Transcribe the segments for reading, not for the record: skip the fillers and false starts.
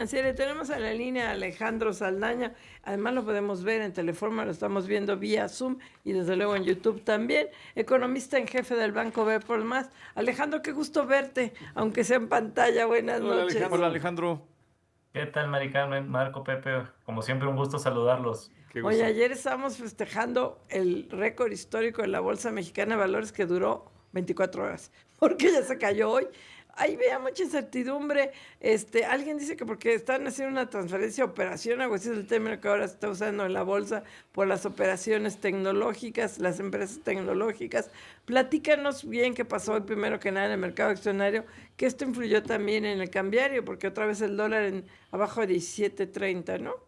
Financiera. Tenemos en la línea a Alejandro Saldaña. Además lo podemos ver en Teleforma, lo estamos viendo vía Zoom y desde luego en YouTube también. Economista en jefe del Banco B por más. Alejandro, qué gusto verte, aunque sea en pantalla. Buenas Hola noches. Alejandro. Hola Alejandro, ¿Qué tal, Mari Carmen, Marco, Pepe? Como siempre, un gusto saludarlos. qué Oye, gusto. ayer estábamos festejando el récord histórico de la Bolsa Mexicana de Valores que duró 24 horas, porque ya se cayó hoy. Ahí veía mucha incertidumbre. Alguien dice que porque están haciendo una transferencia operación, algo así es el término que ahora se está usando en la bolsa por las operaciones tecnológicas, las empresas tecnológicas. Platícanos bien qué pasó hoy primero que nada en el mercado accionario, que esto influyó también en el cambiario, porque otra vez el dólar en abajo de 17.30, ¿no?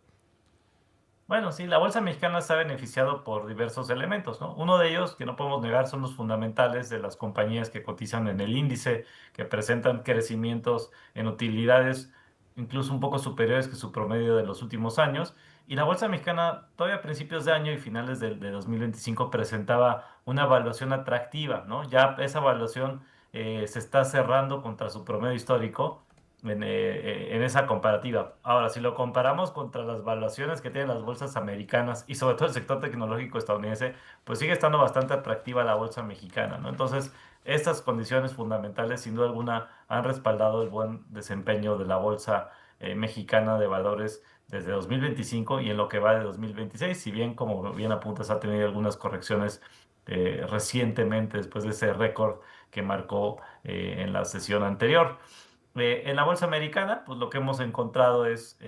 Bueno, sí, la bolsa mexicana se ha beneficiado por diversos elementos, ¿no? Uno de ellos, que no podemos negar, son los fundamentales de las compañías que cotizan en el índice, que presentan crecimientos en utilidades incluso un poco superiores que su promedio de los últimos años. Y la bolsa mexicana, todavía a principios de año y finales de 2025, presentaba una evaluación atractiva, ¿no? Ya esa evaluación se está cerrando contra su promedio histórico en esa comparativa. Ahora, si lo comparamos contra las valuaciones que tienen las bolsas americanas y sobre todo el sector tecnológico estadounidense, pues sigue estando bastante atractiva la bolsa mexicana, ¿no? Entonces, estas condiciones fundamentales, sin duda alguna, han respaldado el buen desempeño de la bolsa mexicana de valores desde 2025 y en lo que va de 2026, si bien, como bien apuntas, ha tenido algunas correcciones recientemente después de ese récord que marcó en la sesión anterior. En la bolsa americana, pues lo que hemos encontrado es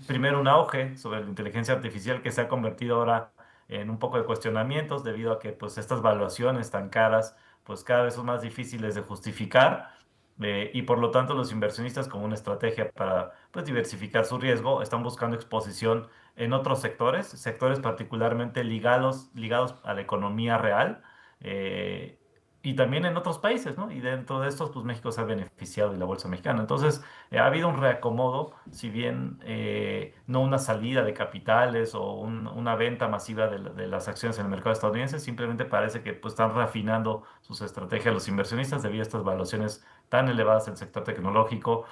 primero un auge sobre la inteligencia artificial que se ha convertido ahora en un poco de cuestionamientos debido a que pues estas valuaciones tan caras pues cada vez son más difíciles de justificar y por lo tanto los inversionistas como una estrategia para pues diversificar su riesgo están buscando exposición en otros sectores particularmente ligados a la economía real. eh, y también en otros países, ¿no? Y dentro de estos, pues México se ha beneficiado de la bolsa mexicana. Entonces, ha habido un reacomodo, si bien no una salida de capitales o una venta masiva de las acciones en el mercado estadounidense, simplemente parece que pues, están refinando sus estrategias los inversionistas debido a estas valuaciones tan elevadas del sector tecnológico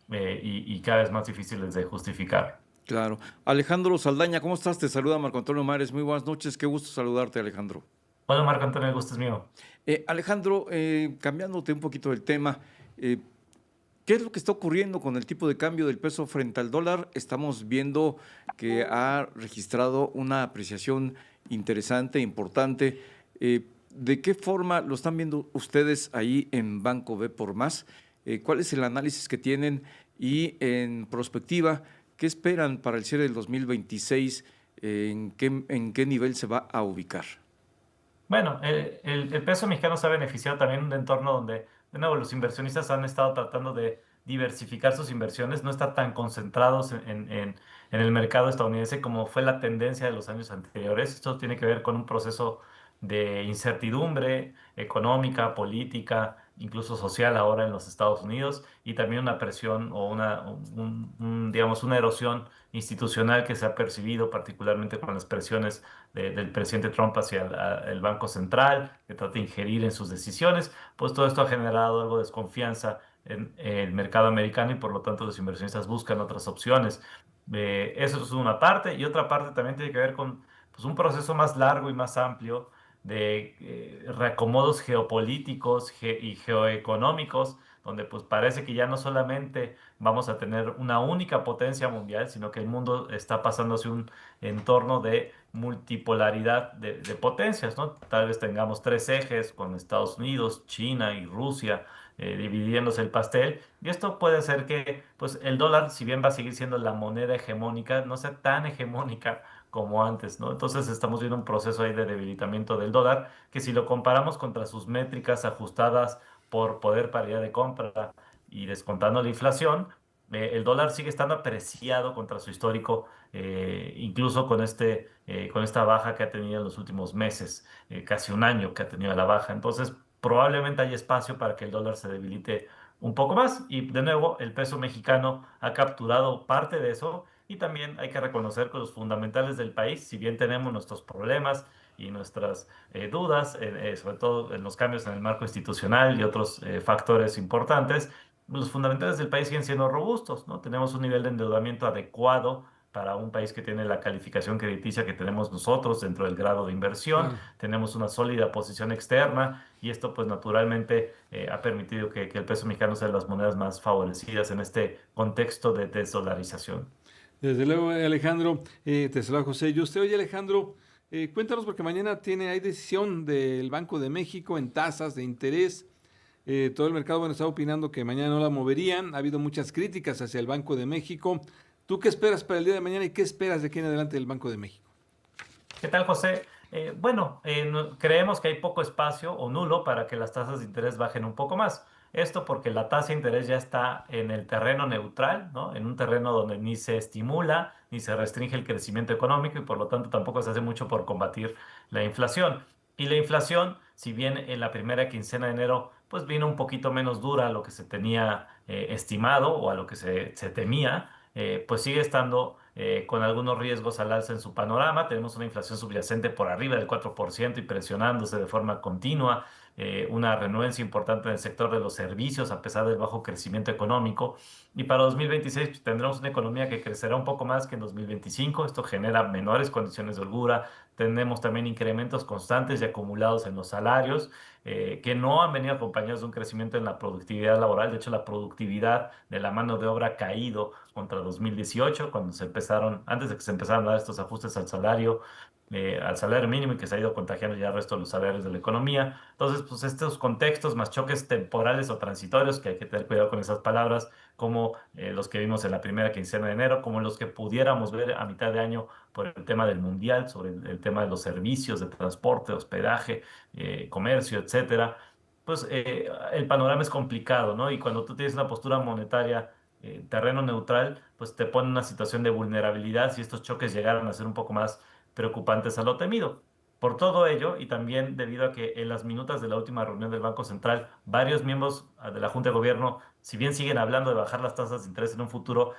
y cada vez más difíciles de justificar. Claro. Alejandro Saldaña, ¿cómo estás? Te saluda Marco Antonio Mares. Muy buenas noches, qué gusto saludarte, Alejandro. Bueno, Marco Antonio, el gusto es mío. Alejandro, cambiándote un poquito del tema, eh, ¿qué es lo que está ocurriendo con el tipo de cambio del peso frente al dólar? Estamos viendo que ha registrado una apreciación interesante, importante. ¿De qué forma lo están viendo ustedes ahí en Banco B por más? ¿Cuál es el análisis que tienen y en prospectiva, qué esperan para el cierre del 2026? ¿En qué nivel se va a ubicar? Bueno, el peso mexicano se ha beneficiado también en un entorno donde, de nuevo, los inversionistas han estado tratando de diversificar sus inversiones, no estar tan concentrados en el mercado estadounidense como fue la tendencia de los años anteriores. Esto tiene que ver con un proceso de incertidumbre económica, política, incluso social ahora en los Estados Unidos y también una presión o digamos, una erosión institucional que se ha percibido particularmente con las presiones del presidente Trump hacia el Banco Central, que trata de ingerir en sus decisiones, pues todo esto ha generado algo de desconfianza en el mercado americano y por lo tanto los inversionistas buscan otras opciones. Eso es una parte y otra parte también tiene que ver con pues, un proceso más largo y más amplio de reacomodos geopolíticos y geoeconómicos, donde pues parece que ya no solamente vamos a tener una única potencia mundial, sino que el mundo está pasando hacia un entorno de multipolaridad de potencias, ¿no? Tal vez tengamos tres ejes con Estados Unidos, China y Rusia dividiéndose el pastel. Y esto puede hacer que, pues, el dólar, si bien va a seguir siendo la moneda hegemónica, no sea tan hegemónica como antes, ¿no? Entonces estamos viendo un proceso ahí de debilitamiento del dólar, que si lo comparamos contra sus métricas ajustadas por poder paridad de compra y descontando la inflación, el dólar sigue estando apreciado contra su histórico, incluso con esta baja que ha tenido en los últimos meses, casi un año que ha tenido la baja. Entonces, probablemente hay espacio para que el dólar se debilite un poco más. Y de nuevo, el peso mexicano ha capturado parte de eso. Y también hay que reconocer que los fundamentales del país, si bien tenemos nuestros problemas y nuestras dudas, sobre todo en los cambios en el marco institucional y otros factores importantes, los fundamentales del país siguen siendo robustos, ¿no? Tenemos un nivel de endeudamiento adecuado para un país que tiene la calificación crediticia que tenemos nosotros dentro del grado de inversión, Claro. tenemos una sólida posición externa y esto pues naturalmente ha permitido que el peso mexicano sea de las monedas más favorecidas en este contexto de desdolarización. Desde luego, Alejandro, te saluda José. Yo usted, oye, Alejandro, cuéntanos porque mañana hay decisión del Banco de México en tasas de interés. Todo el mercado, bueno, está opinando que mañana no la moverían. Ha habido muchas críticas hacia el Banco de México. ¿Tú qué esperas para el día de mañana y qué esperas de aquí en adelante del Banco de México? ¿Qué tal, José? Bueno, creemos que hay poco espacio o nulo para que las tasas de interés bajen un poco más. Esto porque la tasa de interés ya está en el terreno neutral, ¿no? En un terreno donde ni se estimula ni se restringe el crecimiento económico y por lo tanto tampoco se hace mucho por combatir la inflación. Y la inflación, si bien en la primera quincena de enero, pues vino un poquito menos dura a lo que se tenía estimado o a lo que se temía, pues sigue estando con algunos riesgos al alza en su panorama. Tenemos una inflación subyacente por arriba del 4% y presionándose de forma continua, una renuencia importante en el sector de los servicios a pesar del bajo crecimiento económico. Y para 2026 pues, tendremos una economía que crecerá un poco más que en 2025. Esto genera menores condiciones de holgura. Tenemos también incrementos constantes y acumulados en los salarios que no han venido acompañados de un crecimiento en la productividad laboral. De hecho, la productividad de la mano de obra ha caído contra 2018, cuando antes de que se empezaran a dar estos ajustes al salario mínimo y que se ha ido contagiando ya el resto de los salarios de la economía. Entonces, pues estos contextos más choques temporales o transitorios, que hay que tener cuidado con esas palabras, como los que vimos en la primera quincena de enero, como los que pudiéramos ver a mitad de año por el tema del mundial, sobre el tema de los servicios de transporte, hospedaje, comercio, etcétera, pues el panorama es complicado, ¿no? Y cuando tú tienes una postura monetaria terreno neutral, pues te pone en una situación de vulnerabilidad si estos choques llegaran a ser un poco más preocupantes a lo temido. Por todo ello, y también debido a que en las minutas de la última reunión del Banco Central, varios miembros de la Junta de Gobierno, si bien siguen hablando de bajar las tasas de interés en un futuro,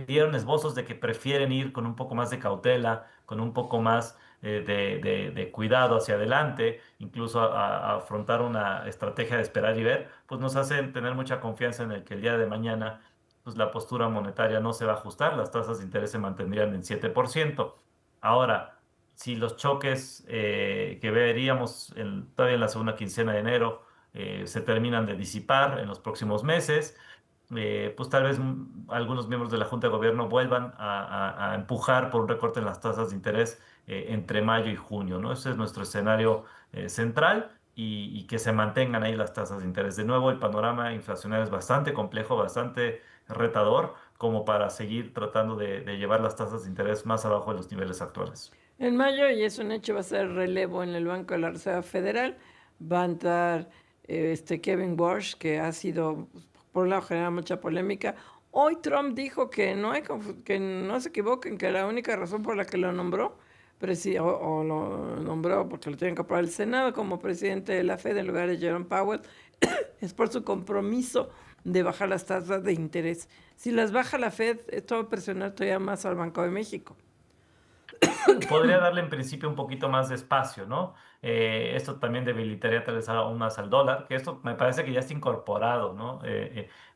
dieron esbozos de que prefieren ir con un poco más de cautela, con un poco más de cuidado hacia adelante, incluso a afrontar una estrategia de esperar y ver, pues nos hacen tener mucha confianza en el que el día de mañana pues la postura monetaria no se va a ajustar, las tasas de interés se mantendrían en 7%. Ahora, si los choques que veríamos todavía en la segunda quincena de enero se terminan de disipar en los próximos meses, pues tal vez algunos miembros de la Junta de Gobierno vuelvan a empujar por un recorte en las tasas de interés entre mayo y junio, ¿no? Ese es nuestro escenario central y que se mantengan ahí las tasas de interés. De nuevo, el panorama inflacionario es bastante complejo, bastante retador, como para seguir tratando de llevar las tasas de interés más abajo de los niveles actuales. En mayo, y es un hecho, va a ser relevo en el Banco de la Reserva Federal. Va a entrar Kevin Warsh, que ha sido, por un lado, genera mucha polémica. Hoy Trump dijo que que no se equivoquen, que la única razón por la que lo nombró, o lo nombró porque lo tienen que aprobar el Senado como presidente de la Fed en lugar de Jerome Powell, es por su compromiso de bajar las tasas de interés. Si las baja la Fed, esto va a presionar todavía más al Banco de México. Podría darle en principio un poquito más de espacio, ¿no? Esto también debilitaría tal vez aún más al dólar, que esto me parece que ya está incorporado, ¿no?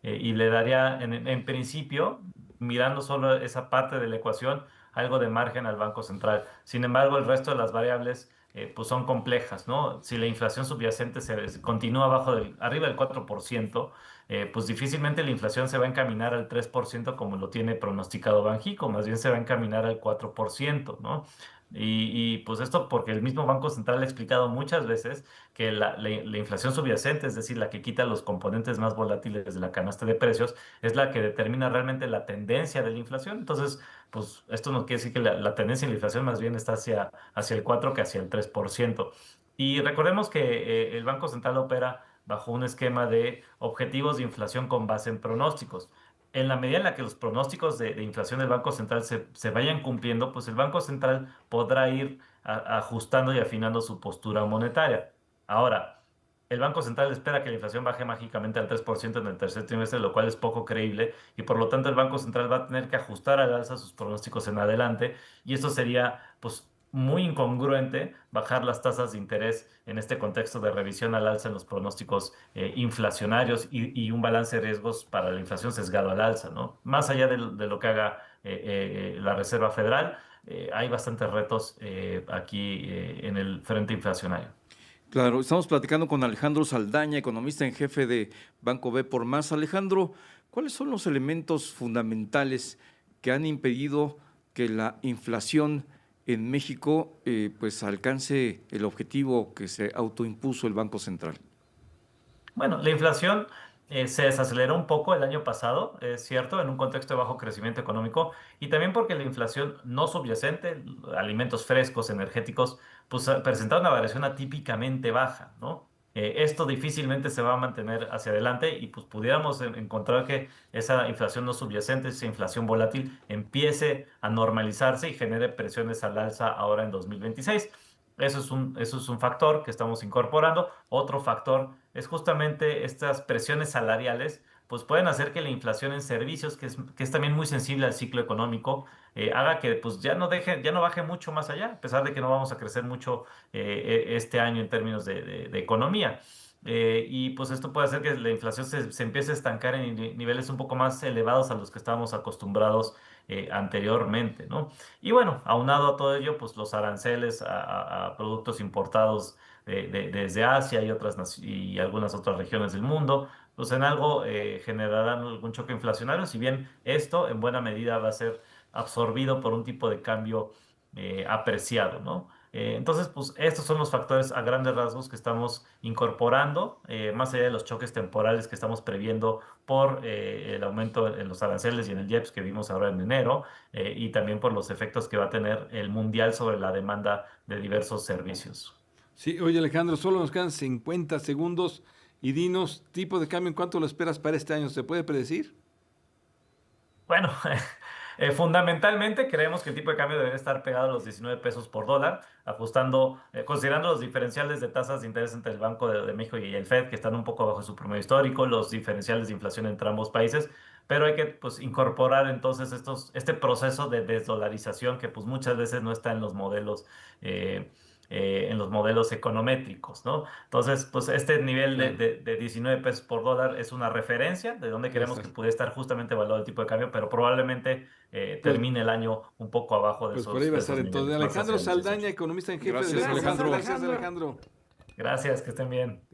Y le daría en principio, mirando solo esa parte de la ecuación, algo de margen al Banco Central. Sin embargo, el resto de las variables pues son complejas, ¿no? Si la inflación subyacente continúa arriba del 4%, pues difícilmente la inflación se va a encaminar al 3% como lo tiene pronosticado Banxico, más bien se va a encaminar al 4%, ¿no? Pues esto porque el mismo Banco Central ha explicado muchas veces que la inflación subyacente, es decir, la que quita los componentes más volátiles de la canasta de precios, es la que determina realmente la tendencia de la inflación. Entonces, pues esto nos quiere decir que la tendencia de la inflación más bien está hacia el 4 que hacia el 3%. Y recordemos que el Banco Central opera bajo un esquema de objetivos de inflación con base en pronósticos. En la medida en la que los pronósticos de inflación del Banco Central se vayan cumpliendo, pues el Banco Central podrá ir ajustando y afinando su postura monetaria. Ahora, el Banco Central espera que la inflación baje mágicamente al 3% en el tercer trimestre, lo cual es poco creíble, y por lo tanto el Banco Central va a tener que ajustar al alza sus pronósticos en adelante, y esto sería, pues, muy incongruente bajar las tasas de interés en este contexto de revisión al alza en los pronósticos inflacionarios y un balance de riesgos para la inflación sesgado al alza, ¿no? Más allá de lo que haga la Reserva Federal, hay bastantes retos aquí en el frente inflacionario. Claro, estamos platicando con Alejandro Saldaña, economista en jefe de Banco B por Más. Alejandro, ¿cuáles son los elementos fundamentales que han impedido que la inflación en México pues alcance el objetivo que se autoimpuso el Banco Central? Bueno, la inflación se desaceleró un poco el año pasado, es cierto, en un contexto de bajo crecimiento económico y también porque la inflación no subyacente, alimentos frescos, energéticos, pues presentaba una variación atípicamente baja, ¿no? Esto difícilmente se va a mantener hacia adelante y pues pudiéramos encontrar que esa inflación no subyacente, esa inflación volátil, empiece a normalizarse y genere presiones al alza ahora en 2026. Eso es un factor que estamos incorporando. Otro factor es justamente estas presiones salariales, pues pueden hacer que la inflación en servicios, que es también muy sensible al ciclo económico, haga que pues ya no baje mucho más allá, a pesar de que no vamos a crecer mucho este año en términos de economía. Y pues esto puede hacer que la inflación se empiece a estancar en niveles un poco más elevados a los que estábamos acostumbrados anteriormente, ¿no? Y bueno, aunado a todo ello, pues los aranceles a productos importados desde Asia y algunas otras regiones del mundo, pues en algo generarán algún choque inflacionario, si bien esto en buena medida va a ser absorbido por un tipo de cambio apreciado, ¿no? Entonces, pues estos son los factores a grandes rasgos que estamos incorporando, más allá de los choques temporales que estamos previendo por el aumento en los aranceles y en el IEPS que vimos ahora en enero, y también por los efectos que va a tener el mundial sobre la demanda de diversos servicios. Sí, oye Alejandro, solo nos quedan 50 segundos y dinos, tipo de cambio, ¿en cuánto lo esperas para este año? ¿Se puede predecir? Bueno, fundamentalmente creemos que el tipo de cambio debe estar pegado a los 19 pesos por dólar, ajustando, considerando los diferenciales de tasas de interés entre el Banco de México y el Fed, que están un poco bajo su promedio histórico, los diferenciales de inflación entre ambos países, pero hay que pues, incorporar entonces este proceso de desdolarización que pues, muchas veces no está eh, en los modelos econométricos, ¿no? Entonces, pues este nivel Claro. de 19 pesos por dólar es una referencia de donde queremos que Exacto. pudiera estar justamente evaluado el tipo de cambio, pero probablemente Pues, termine el año un poco abajo pues por ahí va a de estar esos entonces. niveles, más hacia Alejandro el 18. Saldaña, economista en jefe de Gracias, Banco Gracias, Central. Alejandro. Gracias, Alejandro. Alejandro. Gracias, que estén bien. Gracias.